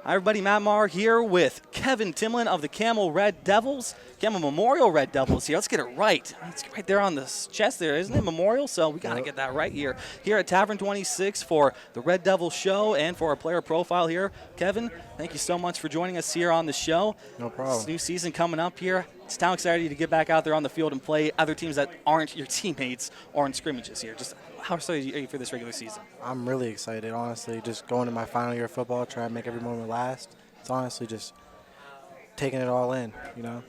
Hi, everybody. Matt Maher here with Kevin Timlin of the Campbell Red Devils. Campbell Memorial Red Devils here. Let's get it right. It's right there on the chest there, isn't it? Memorial, so we got to get that right here. Here at Tavern 26 for the Red Devil show and for our player profile here. Kevin, thank you so much for joining us here on the show. No problem. This new season coming up here. It's how excited to get back out there on the field and play other teams that aren't your teammates or in scrimmages here. Just how excited are you for this regular season? I'm really excited, honestly. Just going to my final year of football, trying to make every moment last. It's honestly just taking it all in, you know.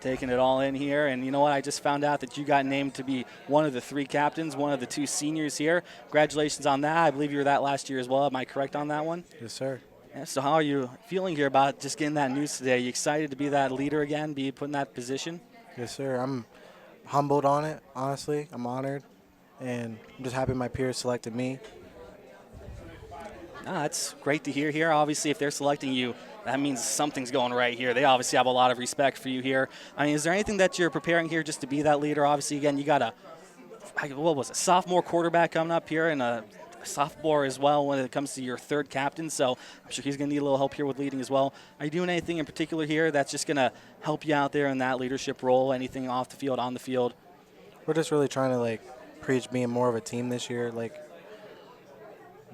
Taking it all in here. And you know what? I just found out that you got named to be one of the 3 captains, one of the 2 seniors here. Congratulations on that. I believe you were that last year as well. Am I correct on that one? Yes, sir. Yeah, so how are you feeling here about just getting that news today? Are you excited to be that leader again, be put in that position? Yes, sir. I'm humbled on it, honestly. I'm honored. And I'm just happy my peers selected me. That's great to hear here. Obviously, if they're selecting you, that means something's going right here. They obviously have a lot of respect for you here. I mean, is there anything that you're preparing here just to be that leader? Obviously, again, you got a sophomore quarterback coming up here and a sophomore as well when it comes to your 3rd captain. So I'm sure he's going to need a little help here with leading as well. Are you doing anything in particular here that's just going to help you out there in that leadership role? Anything off the field, on the field? We're just really trying to, preach being more of a team this year,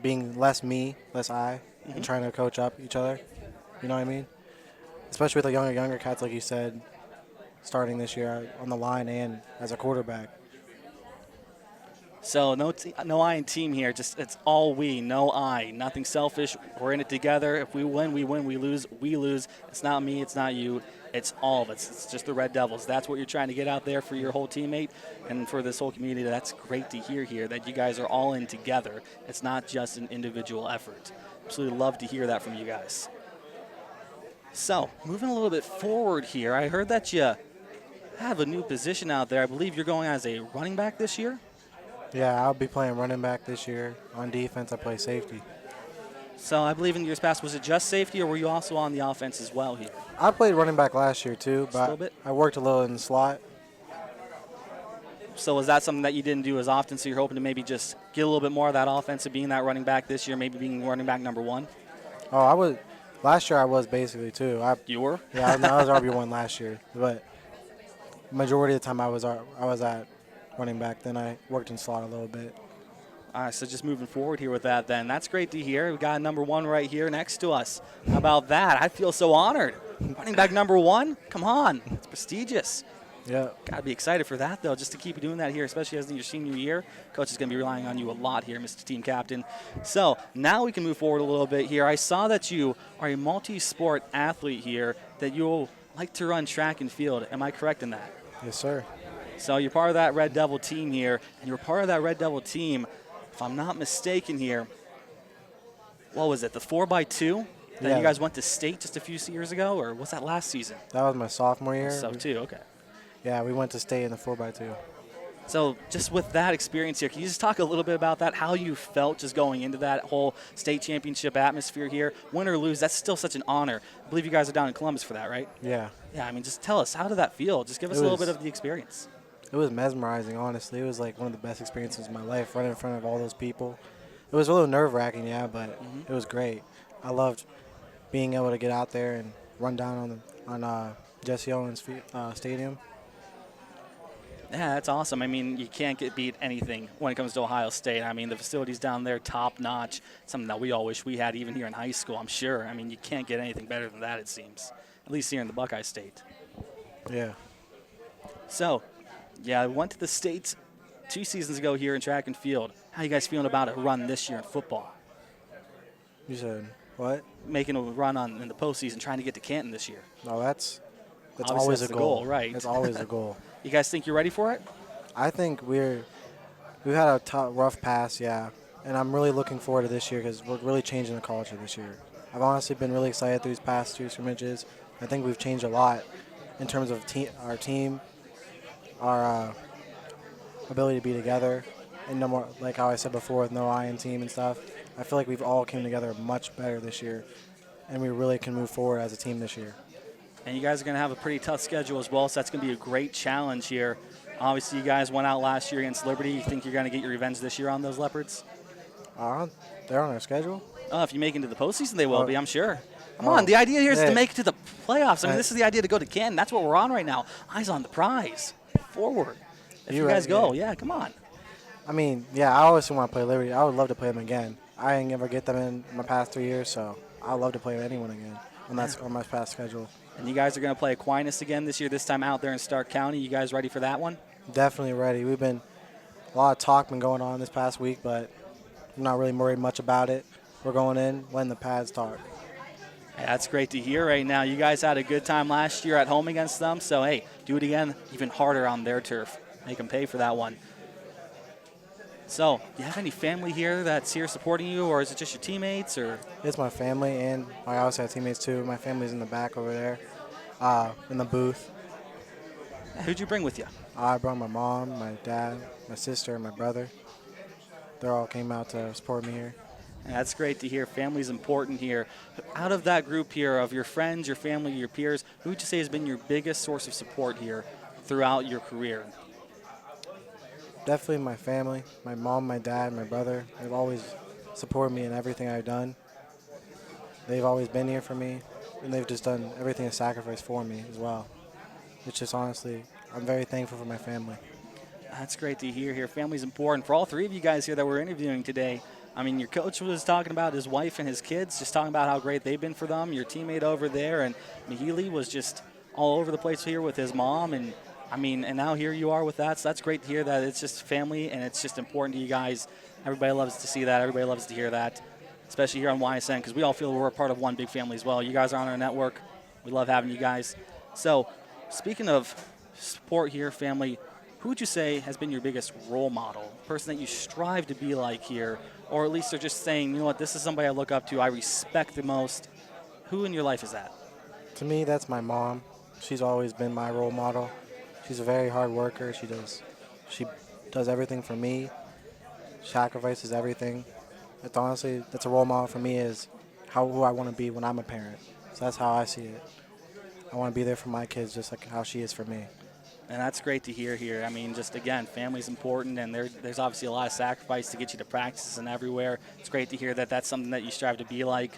being less me, less I, and trying to coach up each other. You know what I mean? Especially with the younger cats, like you said, starting this year on the line and as a quarterback. So no I in team here. Just it's all we, no I. Nothing selfish. We're in it together. If we win, we win. We lose, we lose. It's not me. It's not you. It's all of us. It's just the Red Devils. That's what you're trying to get out there for your whole teammate and for this whole community. That's great to hear here, that you guys are all in together. It's not just an individual effort. Absolutely love to hear that from you guys. So moving a little bit forward here, I heard that you have a new position out there. I believe you're going as a running back this year? Yeah, I'll be playing running back this year. On defense, I play safety. So I believe in years past, was it just safety, or were you also on the offense as well here? I played running back last year too, Just a little bit? I worked a little in the slot. So was that something that you didn't do as often, so you're hoping to maybe just get a little bit more of that offense of being that running back this year, maybe being running back number 1? Oh, last year I was basically too. You were? Yeah, I was RB1 last year, but majority of the time I was at running back. Then I worked in slot a little bit. All right, so just moving forward here with that then. That's great to hear. We got number 1 right here next to us. How about that? I feel so honored. Running back number 1? Come on. It's prestigious. Yeah. Got to be excited for that, though, just to keep doing that here, especially as in your senior year. Coach is going to be relying on you a lot here, Mr. Team Captain. So now we can move forward a little bit here. I saw that you are a multi-sport athlete here, that you like to run track and field. Am I correct in that? Yes, sir. So you're part of that Red Devil team here, and you're part of that Red Devil team, if I'm not mistaken here, what was it, the 4x2? That you guys went to state just a few years ago, or was that last season? That was my sophomore year. So too, okay. Yeah, we went to state in the 4x2. So just with that experience here, can you just talk a little bit about that, how you felt just going into that whole state championship atmosphere here? Win or lose, that's still such an honor. I believe you guys are down in Columbus for that, right? Yeah. Yeah, I mean, just tell us, how did that feel? Just give us a little bit of the experience. It was mesmerizing, honestly. It was like one of the best experiences of my life, running in front of all those people. It was a little nerve-wracking, yeah, but it was great. I loved being able to get out there and run down on Jesse Owens Stadium. Yeah, that's awesome. I mean, you can't get beat anything when it comes to Ohio State. I mean, the facilities down there, top-notch, something that we all wish we had even here in high school, I'm sure. I mean, you can't get anything better than that, it seems, at least here in the Buckeye State. Yeah. So, yeah, I went to the States 2 seasons ago here in track and field. How you guys feeling about a run this year in football? You said what? Making a run in the postseason, trying to get to Canton this year. No, that's Obviously always that's a the goal. goal, right? That's always a goal. You guys think you're ready for it? I think we've had a rough pass, yeah, and I'm really looking forward to this year because we're really changing the culture this year. I've honestly been really excited through these past 2 scrimmages. I think we've changed a lot in terms of our team, our ability to be together, and no more, like how I said before, with no I in team and stuff. I feel like we've all came together much better this year, and we really can move forward as a team this year. And you guys are going to have a pretty tough schedule as well, so that's going to be a great challenge here. Obviously, you guys went out last year against Liberty. You think you're going to get your revenge this year on those Leopards? They're on our schedule. If you make it into the postseason, they will be, I'm sure. Come on, the idea here is to yeah. make it to the playoffs. I mean, Uh, this is the idea to go to Canton. That's what we're on right now. Eyes on the prize. Forward. If you You're guys right, go, yeah. yeah, come on. I mean, yeah, I always want to play Liberty. I would love to play them again. I didn't ever get them in my past 3 years, so I'd love to play with anyone again on my past schedule. And you guys are going to play Aquinas again this year, this time out there in Stark County. You guys ready for that one? Definitely ready. A lot of talk been going on this past week, but I'm not really worried much about it. We're going in, letting the pads talk. Yeah, that's great to hear right now. You guys had a good time last year at home against them, so hey, do it again even harder on their turf. Make them pay for that one. So, do you have any family here that's here supporting you, or is it just your teammates? Or It's my family, and I also have teammates too. My family's in the back over there, in the booth. who'd you bring with you? I brought my mom, my dad, my sister, and my brother. They all came out to support me here. And that's great to hear. Family's important here. Out of that group here, of your friends, your family, your peers, who would you say has been your biggest source of support here throughout your career? Definitely my family, my mom, my dad, my brother. They've always supported me in everything I've done. They've always been here for me, and they've just done everything a sacrifice for me as well. It's just honestly, I'm very thankful for my family. That's great to hear here. Family's important. For all three of you guys here that we're interviewing today, I mean, your coach was talking about his wife and his kids, just talking about how great they've been for them. Your teammate over there, and Mahili was just all over the place here with his mom. And, I mean, and now here you are with that. So that's great to hear that it's just family and it's just important to you guys. Everybody loves to see that. Everybody loves to hear that, especially here on YSN, because we all feel we're a part of one big family as well. You guys are on our network. We love having you guys. So, speaking of support here, family, who would you say has been your biggest role model, person that you strive to be like here, or at least they're just saying, you know what, this is somebody I look up to, I respect the most? Who in your life is that? To me, that's my mom. She's always been my role model. She's a very hard worker. She does everything for me. Sacrifices everything. That's a role model for me is who I want to be when I'm a parent. So that's how I see it. I want to be there for my kids just like how she is for me. And that's great to hear here. I mean, just again, family's important, and there's obviously a lot of sacrifice to get you to practices and everywhere. It's great to hear that that's something that you strive to be like.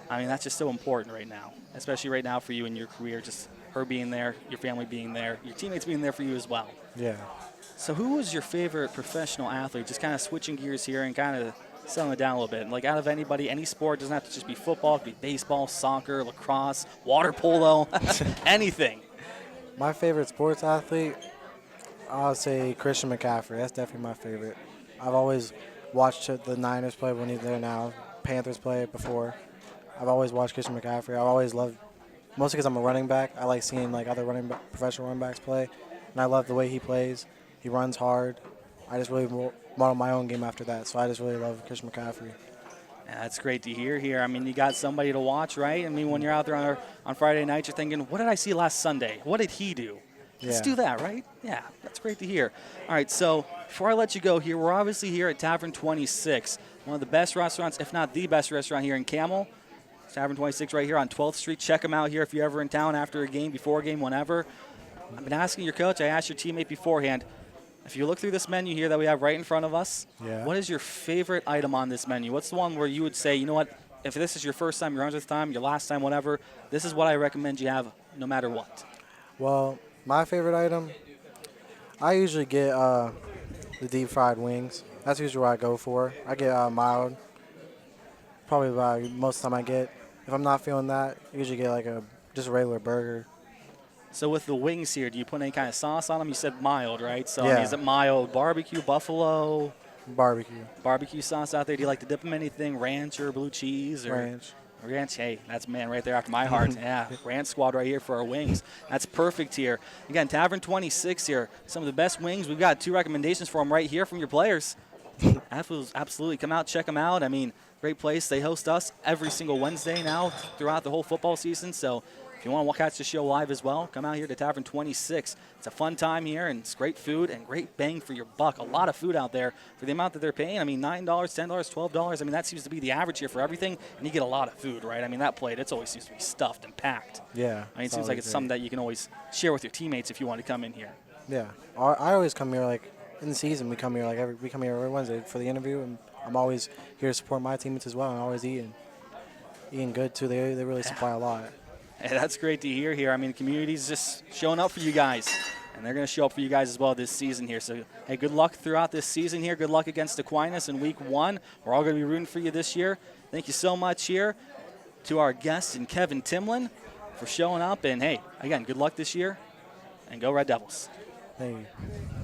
I mean, that's just so important right now, especially right now for you in your career. Just her being there, your family being there, your teammates being there for you as well. Yeah. So who was your favorite professional athlete? Just kind of switching gears here and kind of settling it down a little bit. Like out of anybody, any sport, doesn't have to just be football. It could be baseball, soccer, lacrosse, water polo, anything. My favorite sports athlete, I'll say Christian McCaffrey. That's definitely my favorite. I've always watched the Niners play when he's there now, Panthers play before. I've always watched Christian McCaffrey. I've always loved, mostly because I'm a running back, I like seeing like other professional running backs play, and I love the way he plays. He runs hard. I just really model my own game after that, so I just really love Christian McCaffrey. Yeah, that's great to hear here. I mean, you got somebody to watch, right? I mean, when you're out there on Friday night, you're thinking, what did I see last Sunday? What did he do? Let's do that, right? Yeah, that's great to hear. All right, so before I let you go here, we're obviously here at Tavern 26, one of the best restaurants, if not the best restaurant here in Campbell. Tavern 26 right here on 12th Street. Check them out here if you're ever in town after a game, before a game, whenever. I've been asking your coach, I asked your teammate beforehand, if you look through this menu here that we have right in front of us, what is your favorite item on this menu? What's the one where you would say, you know what, if this is your first time, your 100th time, your last time, whatever, this is what I recommend you have no matter what? Well, my favorite item, I usually get the deep fried wings. That's usually what I go for. I get mild. Probably about most of the time I get. If I'm not feeling that, I usually get like just a regular burger. So with the wings here, do you put any kind of sauce on them? You said mild, right? So I Yeah. mean, is it mild barbecue, buffalo? Barbecue. Barbecue sauce out there. Do you like to dip them in anything? Ranch or blue cheese? Or Ranch. Ranch, hey, that's man right there after my heart. Yeah, Ranch squad right here for our wings. That's perfect here. Again, Tavern 26 here. Some of the best wings. We've got 2 recommendations for them right here from your players. Absolutely. Come out, check them out. I mean, great place. They host us every single Wednesday now throughout the whole football season. So if you want to catch the show live as well, come out here to Tavern 26. It's a fun time here, and it's great food and great bang for your buck. A lot of food out there for the amount that they're paying. I mean, $9, $10, $12. I mean, that seems to be the average here for everything, and you get a lot of food, right? I mean, that plate, it always seems to be stuffed and packed. Yeah. I mean, it seems like it's something that you can always share with your teammates if you want to come in here. Yeah. I always come here like in the season. We come here every Wednesday for the interview, and I'm always here to support my teammates as well, and always eating. eating good too. They really supply a lot. Hey, that's great to hear here. I mean, the community's just showing up for you guys, and they're going to show up for you guys as well this season here. So, hey, good luck throughout this season here. Good luck against Aquinas in week 1. We're all going to be rooting for you this year. Thank you so much here to our guest and Kevin Timlin for showing up. And, hey, again, good luck this year, and go Red Devils. Thank you.